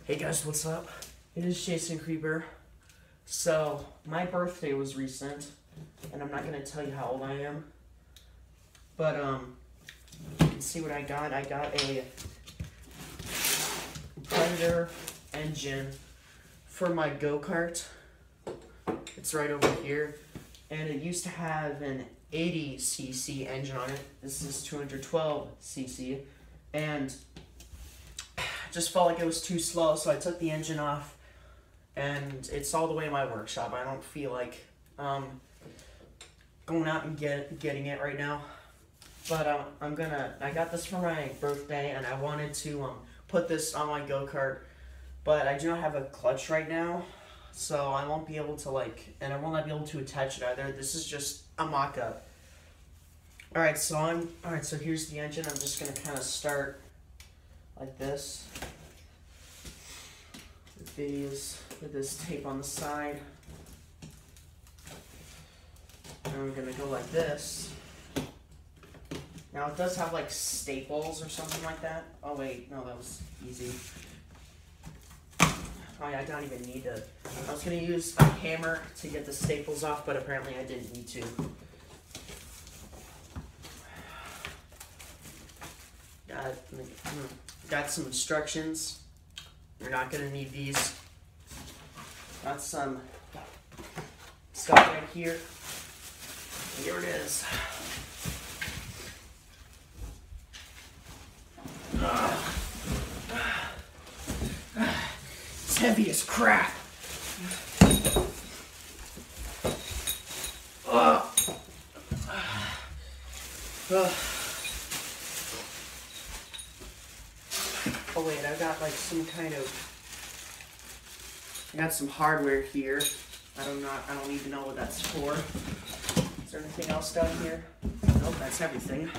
Hey guys, what's up? It is Jason Creeper. So, my birthday was recent, and I'm not gonna tell you how old I am. But, you can see what I got. I got a Predator engine for my go-kart. It's right over here. And it used to have an 80cc engine on it. This is 212cc. And just felt like it was too slow, so I took the engine off, and it's all the way in my workshop. I don't feel like going out and getting it right now, but I got this for my birthday, and I wanted to put this on my go-kart, but I do not have a clutch right now, so I won't be able to and I will not be able to attach it either. This is just a mock-up. Alright, so here's the engine. I'm just gonna kind of start like this, with this tape on the side, and we're gonna go like this. Now it does have like staples or something like that. Oh wait, no, that was easy. Oh yeah, I don't even need to. I was gonna use a hammer to get the staples off, but apparently I didn't need to. Got some instructions. You're not gonna need these. Got some stuff right here. Here it is. It's heavy as crap. Oh wait, I got some kind of. I got some hardware here. I don't even know what that's for. Is there anything else down here? Nope, that's everything.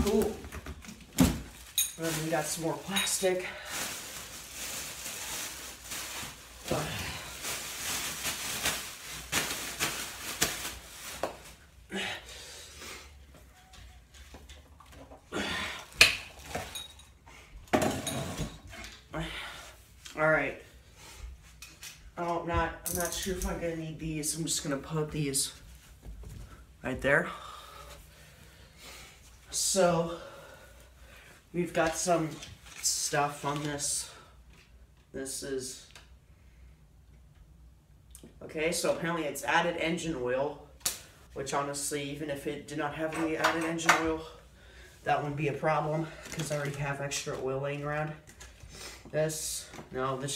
Cool. And then we got some more plastic. Alright. Oh, I'm not sure if I'm gonna need these. I'm just gonna put these right there. So we've got some stuff on this. This is okay, so apparently it's added engine oil, which honestly, even if it did not have any added engine oil, that wouldn't be a problem because I already have extra oil laying around. This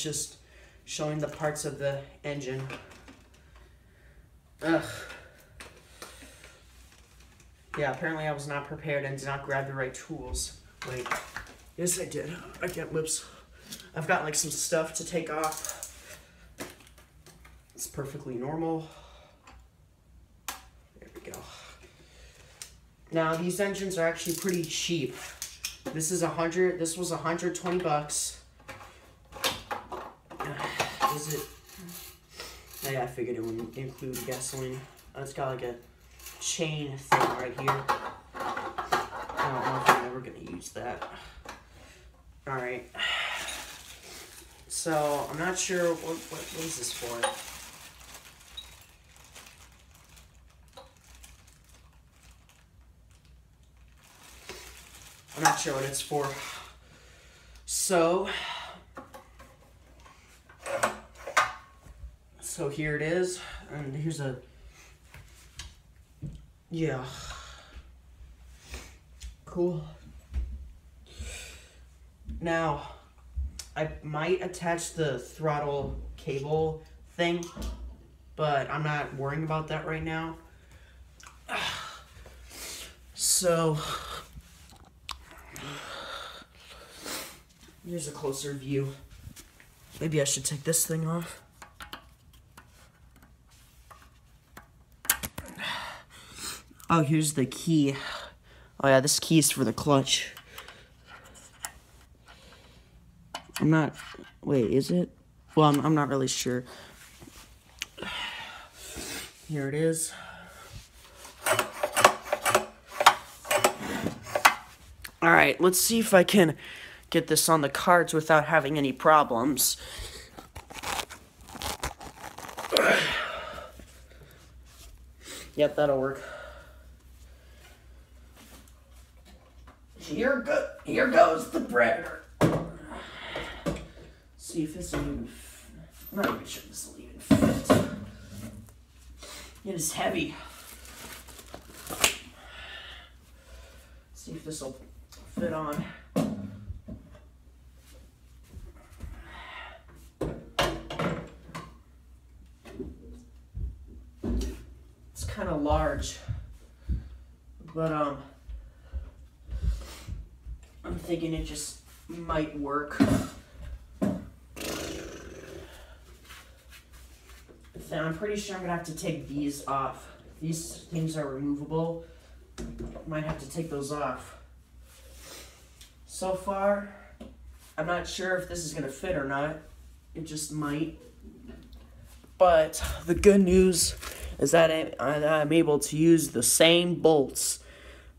just showing the parts of the engine. Ugh. Yeah, apparently I was not prepared and did not grab the right tools. Wait. Yes, I did. I can't, whoops. I've got some stuff to take off. It's perfectly normal. There we go. Now, these engines are actually pretty cheap. This was $120. Is it? Oh, yeah, I figured it wouldn't include gasoline. Oh, it's got a chain thing right here. I don't know if I'm ever gonna use that. Alright. So, I'm not sure what is this for? I'm not sure what it's for. So here it is, and here's yeah. Cool. Now, I might attach the throttle cable thing, but I'm not worrying about that right now. So, here's a closer view. Maybe I should take this thing off. Oh, here's the key. Oh yeah, this key is for the clutch. Wait, is it? Well, I'm not really sure. Here it is. Alright, let's see if I can get this on the cards without having any problems. Yep, that'll work. Here goes the breader. See if this will even. I'm not even sure this will even fit. It is heavy. See if this will fit on. It's kind of large, but I'm thinking it just might work. I'm pretty sure I'm gonna have to take these off. These things are removable. Might have to take those off. So far, I'm not sure if this is gonna fit or not. It just might. But the good news is that I'm able to use the same bolts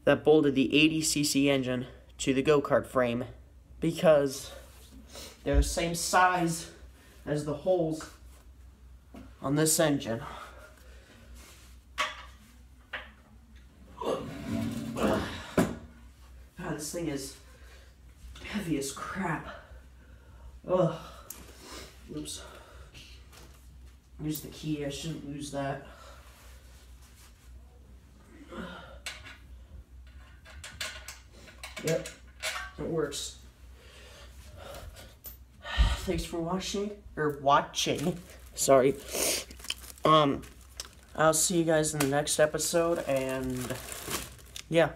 that bolted the 80cc engine to the go-kart frame, because they're the same size as the holes on this engine. God, this thing is heavy as crap. Ugh. Oops. Here's the key. I shouldn't lose that. Yep, it works. Thanks for watching. Sorry. I'll see you guys in the next episode, and yeah.